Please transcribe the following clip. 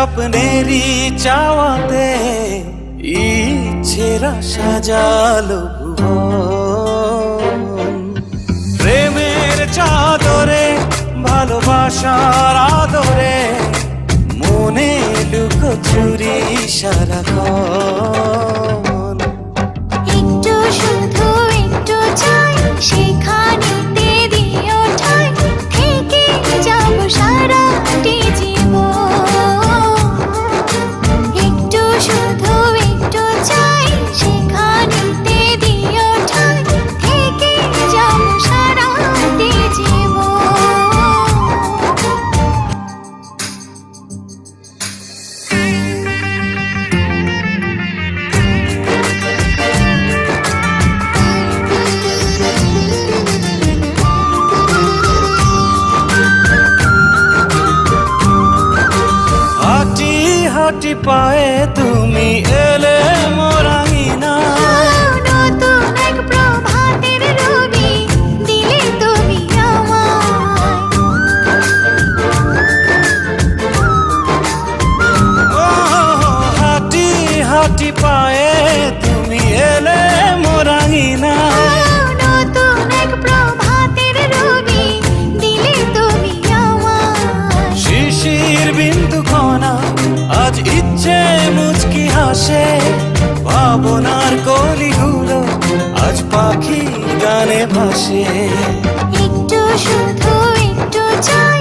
স্বপ্নেরই চাওয়াতে ইচ্ছেরা সাজালো ভুবন। প্রেমের চাদরে ভালোবাসার আদরে মনে লুকোচুরি সারাক্ষণ। একটু শুধু একটু চাই সেখানেতে দিও ঠাই, থেকে যাব সারাটি জীবন। একটু শুধু একটু চাই সেখানেতে দিও ঠাই, থেকে যাব সারাটি জীবন। হাঁটি হাঁটি পায়ে তুমি এলে মোর আঙিনায়। নতুন এক প্রভাতের রবি দিলে তুমি আমায়। ও হাঁটি হাঁটি পায়ে তুমি এলে মোর আঙিনায়। নতুন এক প্রভাতের রবি দিলে তুমি আমায়। শিশির বিন্দু কণা আজ ইচ্ছে মুচকি হাসে, ভাবনার কলিগুলো আজ পাখি গানে ভাসে। একটু শুধু একটু চাই